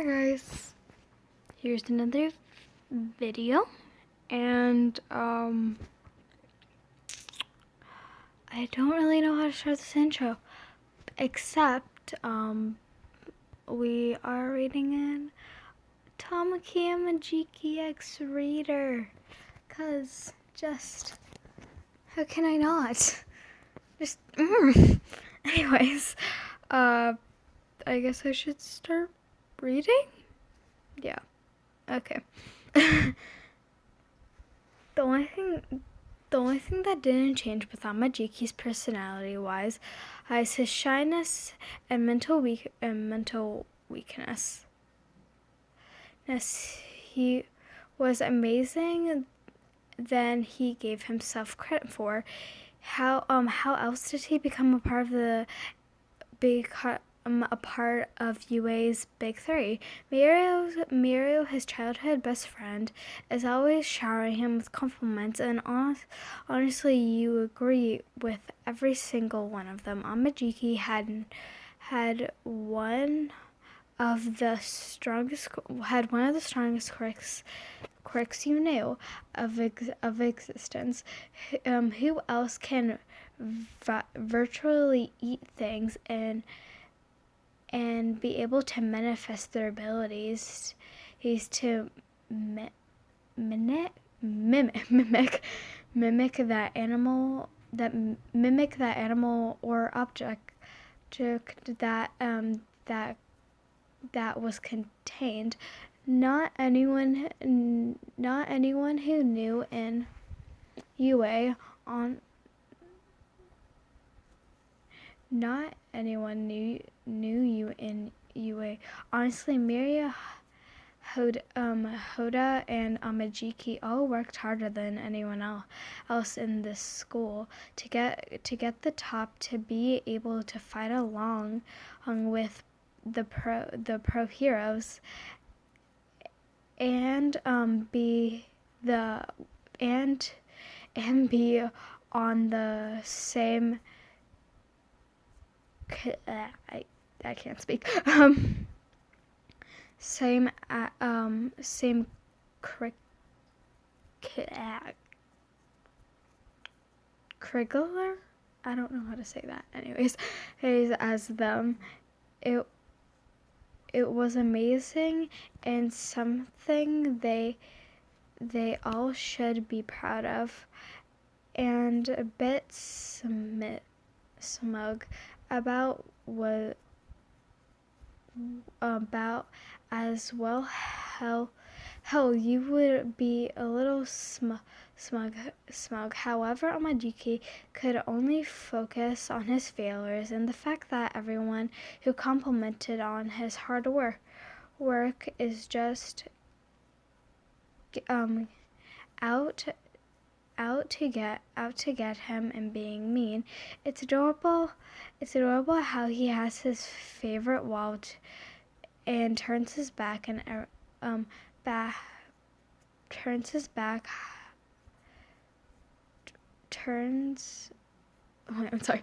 Hi guys, here's another video, and I don't really know how to start this intro, except we are reading in Amajiki X Reader, cause just how can I not? Just anyways, I guess I should start reading. Yeah. Okay. The only thing that didn't change with Amajiki's personality-wise is his shyness and mental weakness. He was amazing than he gave himself credit for. How else did he become a part of UA's Big Three? Mirio, his childhood best friend, is always showering him with compliments, and honestly, you agree with every single one of them. Amajiki had one of the strongest quirks you knew of existence. Who else can virtually eat things and be able to manifest their abilities? He's to mimic that animal or object that was contained. Not anyone who knew in UA on. Not anyone knew you in UA. Honestly, Miria, Hoda, and Amajiki all worked harder than anyone else in this school to get the top, to be able to fight along with the pro heroes and be on the same. I can't speak. Same curricular. I don't know how to say that. Anyways, as them, it was amazing and something they all should be proud of, and a bit smug about as well. Hell, you would be a little smug. However, Amajiki could only focus on his failures and the fact that everyone who complimented on his hard work is just out to get him and being mean. It's adorable how he has his favorite wall and turns his back I'm sorry.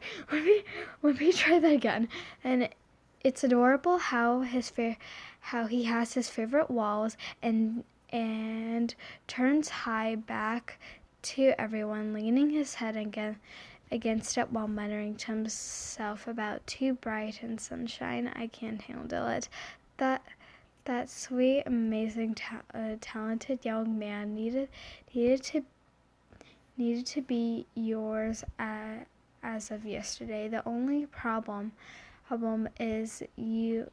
Let me try that again. And it's adorable how he has his favorite walls and turns high back to everyone, leaning his head against it while muttering to himself about too bright and sunshine. I can't handle it. That sweet, amazing, talented young man needed to be yours as of yesterday. The only problem is you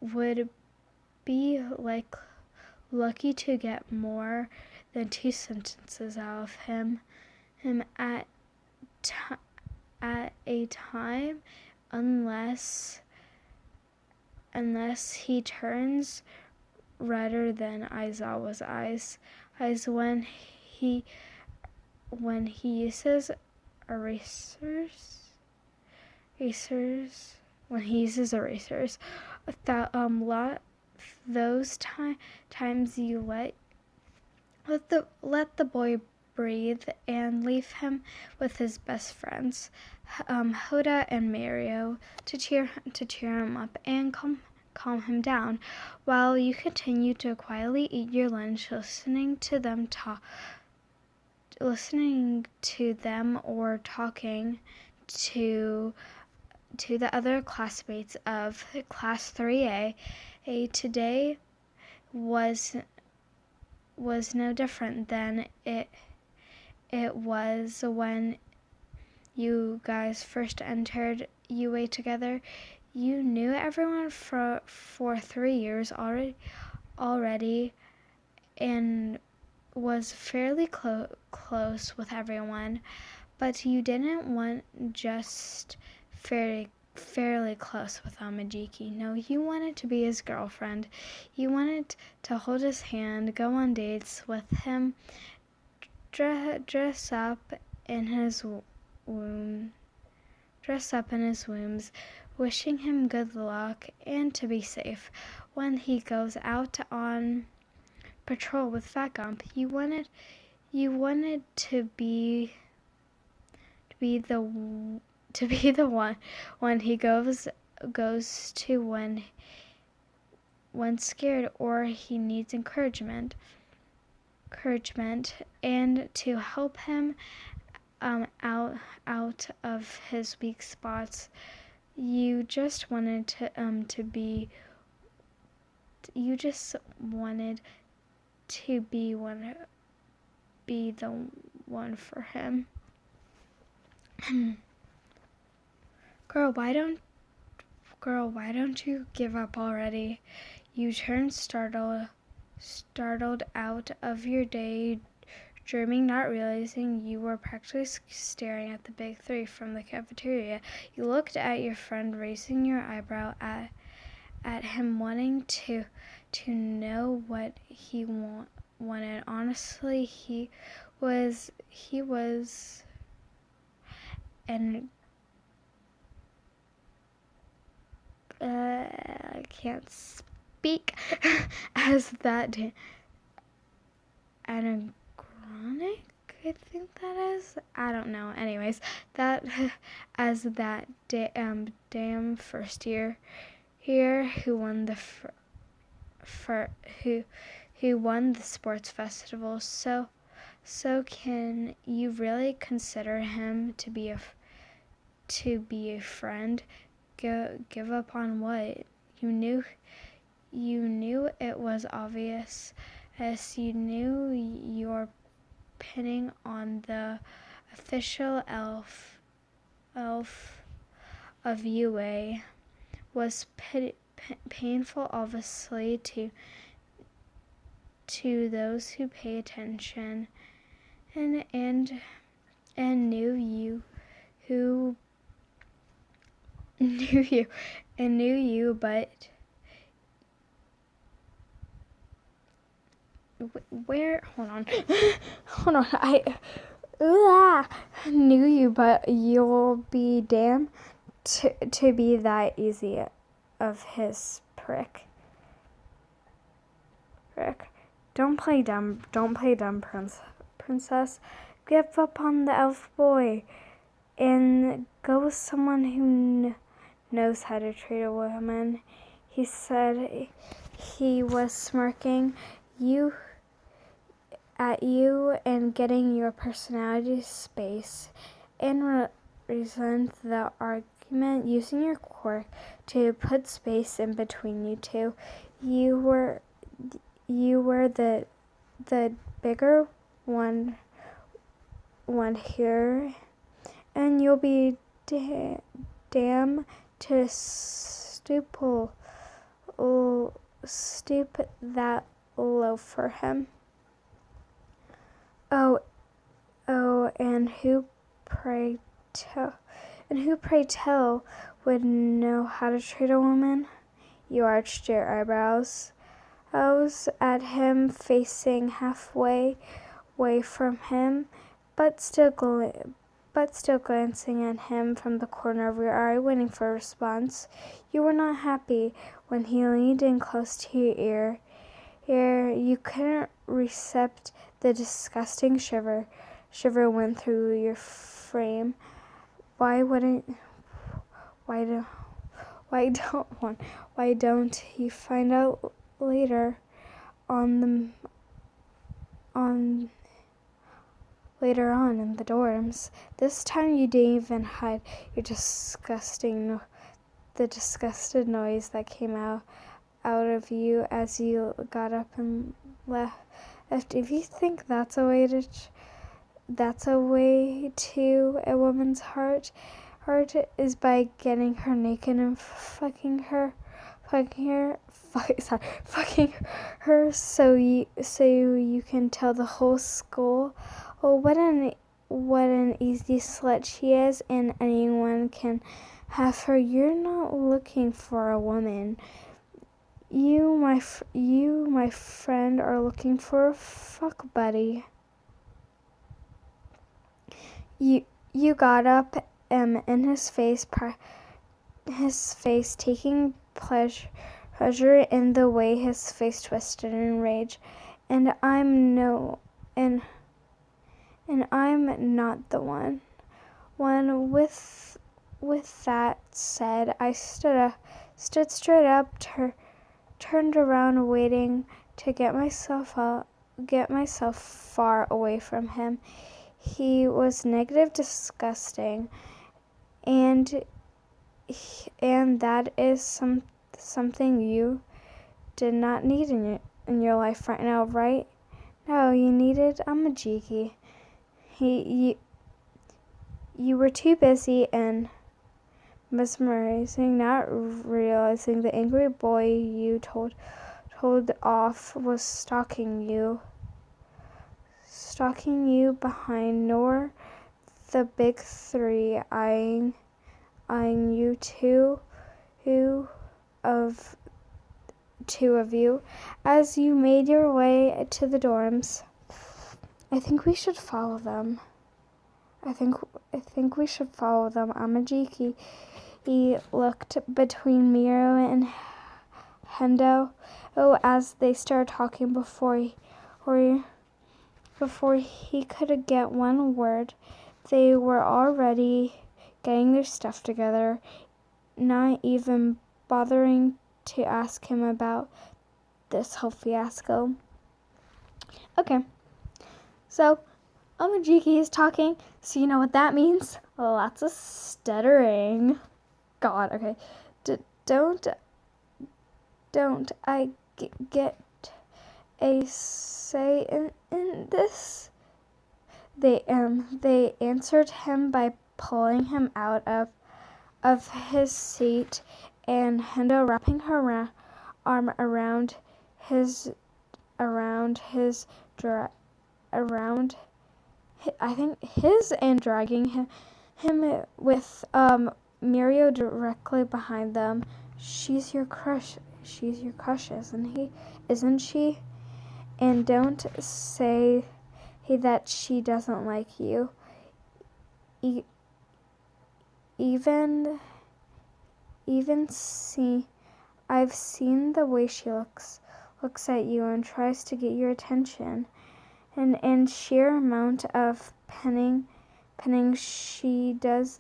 would be lucky to get more than 2 sentences out of him at a time, unless he turns redder than Aizawa's eyes when he uses erasers. Those times you let the boy breathe and leave him with his best friends, Hoda and Mario, to cheer him up and calm him down, while you continue to quietly eat your lunch, listening to them or talking to the other classmates of Class 3A. Today was no different than it was when you guys first entered UA together. You knew everyone for 3 years already and was fairly close with everyone, but you didn't want just fairly close with Amajiki. No, you wanted to be his girlfriend. You wanted to hold his hand, go on dates with him, dress up in his wombs, wishing him good luck and to be safe when he goes out on patrol with Fat Gump. You wanted to be the one when he goes to when scared or he needs encouragement, and to help him out of his weak spots. You just wanted to be the one for him. Girl, why don't you give up already? You turned startled out of your day dreaming, not realizing you were practically staring at the big three from the cafeteria. You looked at your friend, raising your eyebrow at him, wanting to know what he wanted. Honestly, he was and I can't speak as that anagronic, I think that is. I don't know. Anyways, that as that damn first year here who won the who won the sports festival. So can you really consider him to be a friend? Give up on what? You knew it was obvious, as you knew your pinning on the official elf of UA was painful, obviously, to those who pay attention and knew you, but where? Hold on. Knew you, but you'll be damned to be that easy of his prick. Don't play dumb, princess. Give up on the elf boy and go with someone who knows how to treat a woman. He said he was smirking at you and getting your personality space, and resent the argument, using your quirk to put space in between you two. You were the bigger one here, and you'll be damn to stoop that low for him. Oh, and who pray tell would know how to treat a woman? You arched your eyebrows at him, facing halfway away from him, but still glancing at him from the corner of your eye, waiting for a response. You were not happy when he leaned in close to your ear. You couldn't resist the disgusting shiver shiver went through your frame. Why don't you find out later later on in the dorms? This time you didn't even hide your the disgusted noise that came out of you as you got up and left. If you think that's a way to a woman's heart is by getting her naked and fucking her so you can tell the whole school, oh, what an easy slut she is, and anyone can have her. You're not looking for a woman. You, my friend, are looking for a fuck buddy. You got up, in his face taking pleasure in the way his face twisted in rage. And I'm not the one. With that said, I stood straight up, turned around, waiting to get myself far away from him. He was negative, disgusting, and that is something you did not need in your life right now, right? No, you needed Amajiki. You were too busy and mesmerizing, not realizing the angry boy you told off was stalking you behind, nor the big three eyeing you, two of you as you made your way to the dorms. I think we should follow them. Amajiki. He looked between Miro and Hendo as they started talking before he could get one word. They were already getting their stuff together, not even bothering to ask him about this whole fiasco. Okay, so Amajiki is talking, so you know what that means? Lots of stuttering. God, okay. Don't I get a say in this? They answered him by pulling him out of his seat, and Hendo wrapping her arm around his and dragging him with Mirio directly behind them. She's your crush, isn't she? And don't say that she doesn't like you. I've seen the way she looks at you and tries to get your attention, and sheer amount of penning she does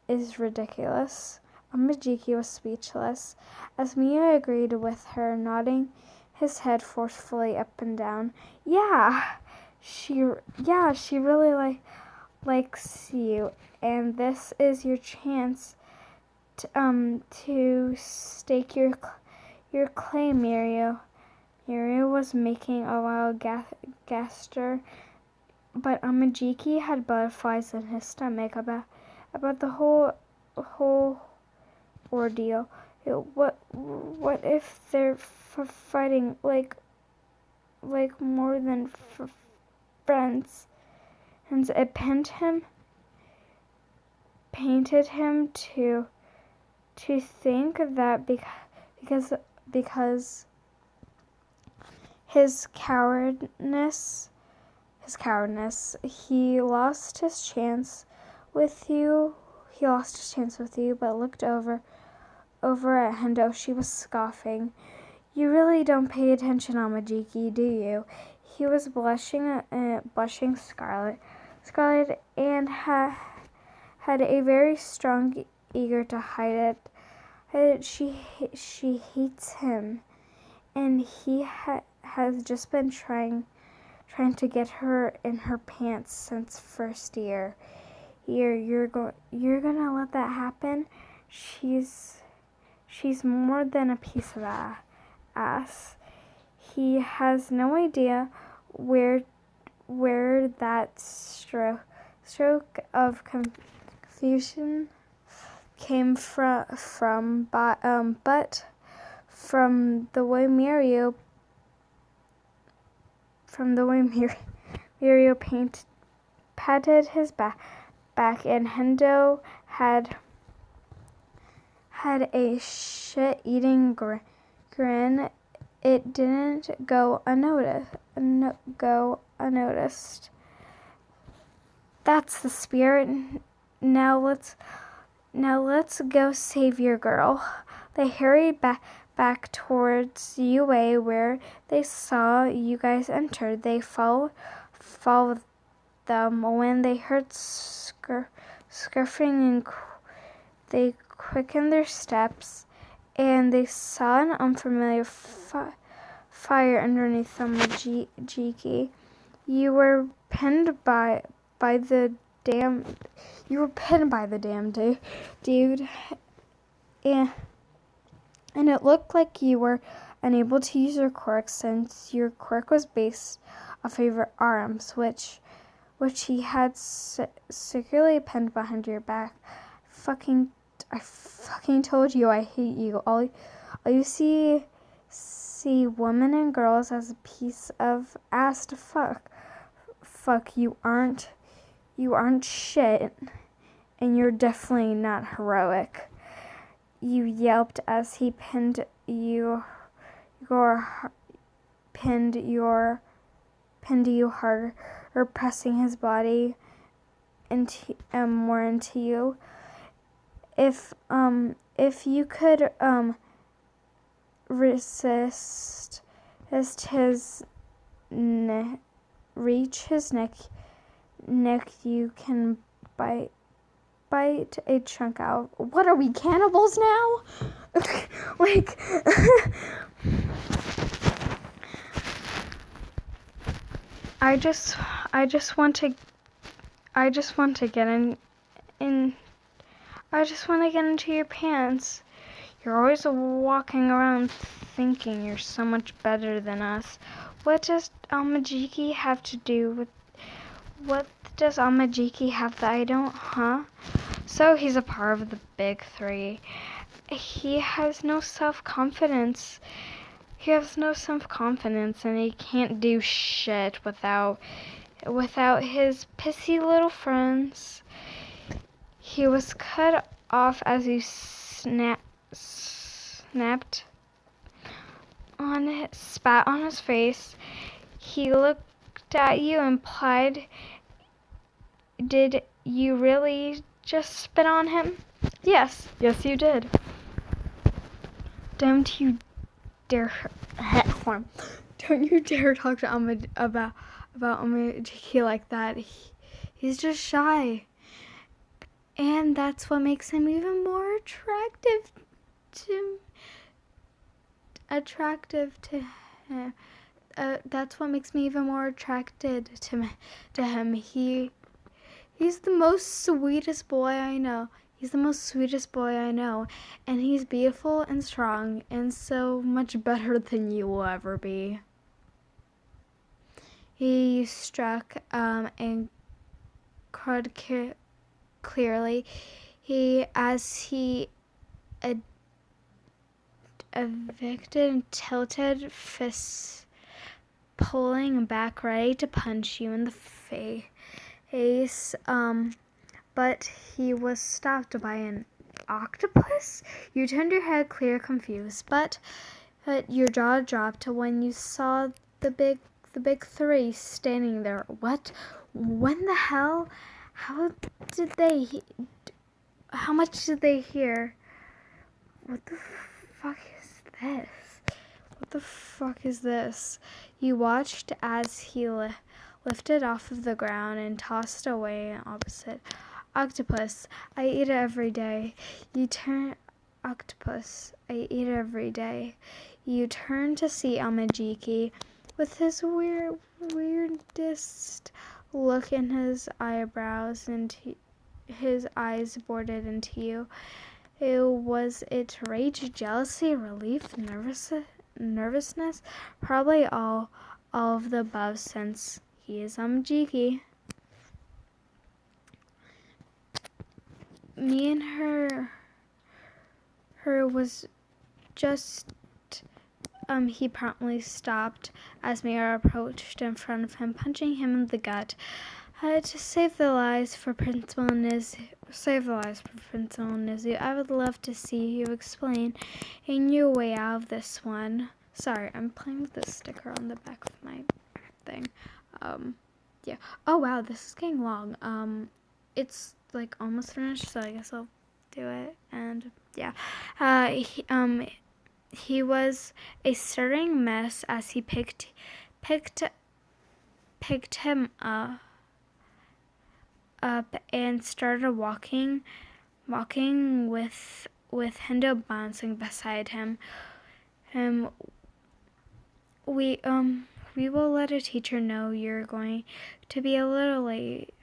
is ridiculous. Amajiki was speechless as Mia agreed with her, nodding his head forcefully up and down. Yeah, she really likes you, and this is your chance to stake your claim, Mirio. Mirio was making a wild gesture, but Amajiki had butterflies in his stomach about the whole ordeal. What if they're fighting like more than friends? And it painted him to think that because his cowardness, he lost his chance with you. But looked over at Hendo. She was scoffing. You really don't pay attention, Amajiki, do you? He was blushing scarlet, and had a very strong eager to hide it. She hates him, and he has just been trying to get her in her pants since first year. You're gonna let that happen? She's more than a piece of ass. He has no idea where that stroke of confusion came from, but from the way Muriel patted his back, and Hendo had a shit-eating grin. It didn't go unnoticed. That's the spirit. Now let's go save your girl. They hurried back towards UA, where they saw you guys enter. They followed them. When they heard scurrying, and they quickened their steps, and they saw an unfamiliar fire underneath them. Amajiki, you were pinned by the damn. Dude, and it looked like you were unable to use your quirk, since your quirk was based off of your arms, which he had secretly pinned behind your back. I fucking told you I hate you. All you see women and girls as a piece of ass to fuck. You aren't shit, and you're definitely not heroic. You yelped as he pinned you harder, pressing his body more into you. If you could resist his reach his neck, you can bite a chunk out. What are we, cannibals now? Like, I just want to get in. I just want to get into your pants. You're always walking around thinking you're so much better than us. What does Amajiki have to do with? What does Amajiki have that I don't, huh? So he's a part of the big three. He has no self-confidence. And he can't do shit without his pissy little friends. He was cut off as you snapped on it, spat on his face. He looked at you and implied, did you really just spit on him? Yes, you did. Don't you dare talk to about Amajiki like that. He's just shy. And that's what makes him even more attractive to him. That's what makes me even more attracted to him. He's the most sweetest boy I know. And he's beautiful and strong, and so much better than you will ever be. He struck and cried clearly. As he evicted and tilted, fists pulling back, ready to punch you in the face. But he was stopped by an octopus. You turned your head clear, confused, but your jaw dropped when you saw the big three standing there. What? When the hell? How much did they hear? What the fuck is this? You watched as he lifted off of the ground and tossed away an opposite. Octopus, I eat it every day. You turn Octopus, I eat it every day. You turn to see Amajiki with his weirdest look in his eyebrows and his eyes boarded into you. Was it rage, jealousy, relief, nervousness? Probably all of the above, since he is Amajiki. Me and her was just he promptly stopped as Mira approached in front of him, punching him in the gut. To save the lives for Principal Nizu. I would love to see you explain in your way out of this one. Sorry, I'm playing with this sticker on the back of my thing. Yeah. Oh wow, this is getting long. It's like almost finished, so I guess I'll do it. And yeah, he was a stirring mess as he picked him up and started walking with Hendo bouncing beside him. We will let a teacher know you're going to be a little late.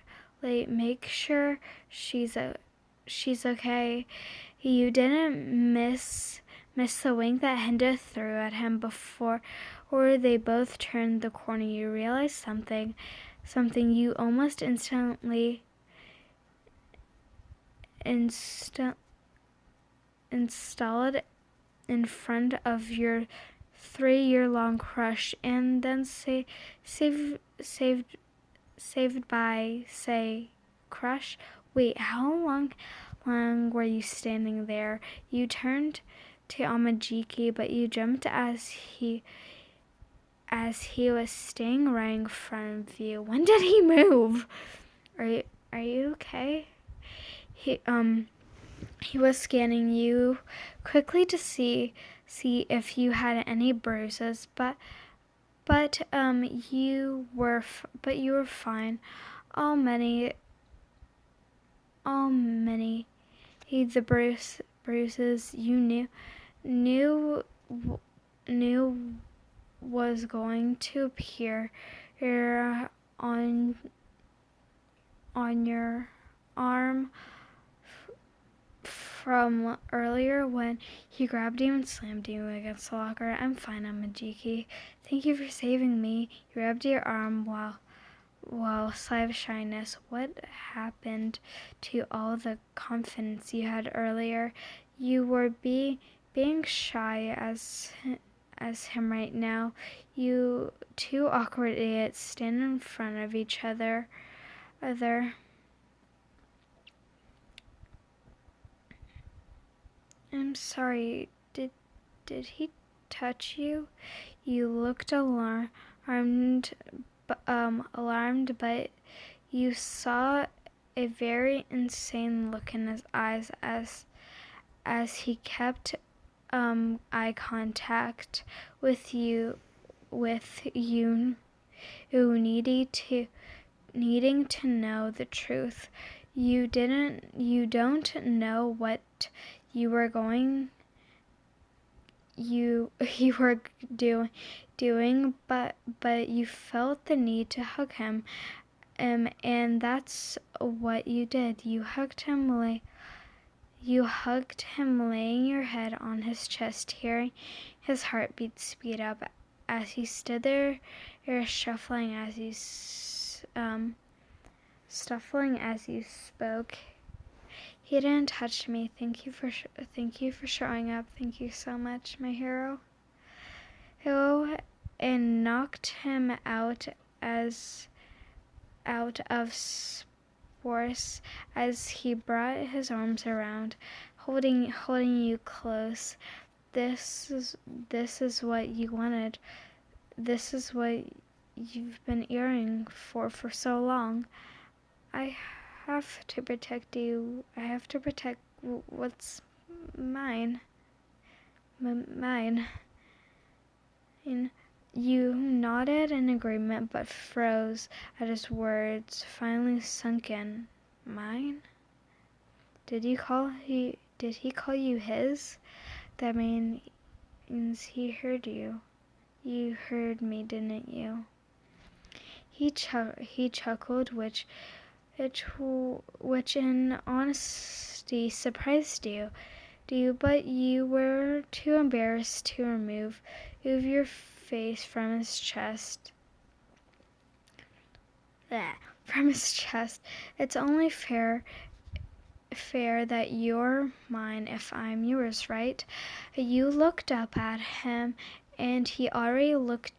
Make sure she's okay. You didn't miss the wink that Hendo threw at him before, or they both turned the corner. You realized something you almost instantly installed in front of your 3-year-long crush, and then saved by crush. Wait, how long were you standing there? You turned to Amajiki, but you jumped as he was staying right in front of you. When did he move? Are you okay? He was scanning you quickly to see if you had any bruises, but you were fine. All many the bruises you knew was going to appear on your arm from earlier when he grabbed you and slammed you against the locker. I'm fine, Amajiki. Thank you for saving me. You rubbed your arm while sigh of shyness. What happened to all the confidence you had earlier? You were being shy as him right now. You two awkward idiots stand in front of each other. I'm sorry. Did he touch you? You looked alarmed, but you saw a very insane look in his eyes as he kept eye contact with you, needing to know the truth. You don't know what you were doing, but you felt the need to hug him, and that's what you did. You hugged him, laying your head on his chest, hearing his heartbeat speed up as he stood there, shuffling as you spoke. He didn't touch me. Thank you for showing up. Thank you so much, my hero. And knocked him out of force as he brought his arms around, holding you close. This is what you wanted. This is what you've been yearning for so long. I have to protect you. I have to protect what's mine. Mine. You nodded in agreement, but froze at his words, finally sunk in. Mine? Did he call you his? That means he heard you. You heard me, didn't you? He chuckled, which in honesty surprised you. But you were too embarrassed to remove your face from his chest. From his chest. It's only fair that you're mine if I'm yours, right? You looked up at him, and he already looked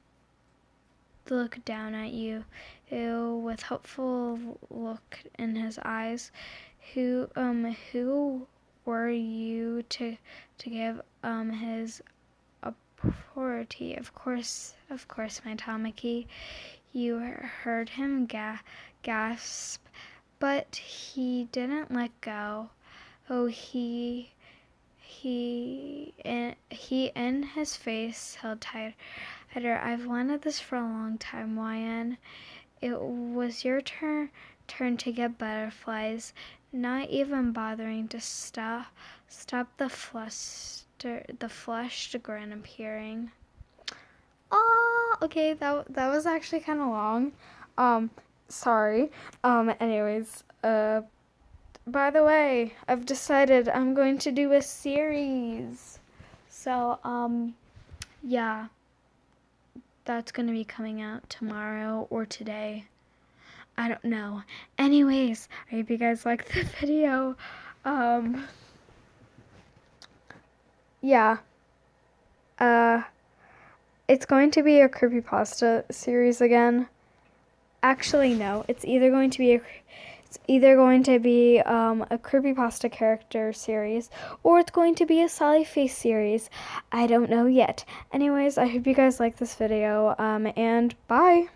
down at you with hopeful look in his eyes. Who were you to give his authority? Of course, my Amajiki. You heard him gasp, but he didn't let go. Oh, he in his face held tighter. I've wanted this for a long time, YN. It was your turn to get butterflies, not even bothering to stop the flushed grin appearing. Oh, okay, that was actually kind of long. Sorry. Anyways, by the way, I've decided I'm going to do a series. So, yeah. That's going to be coming out tomorrow or today. I don't know. Anyways, I hope you guys liked the video. Yeah. It's going to be a creepypasta series again. Actually, no. It's either going to be a creepypasta character series, or it's going to be a Sally Face series. I don't know yet. Anyways, I hope you guys like this video, and bye!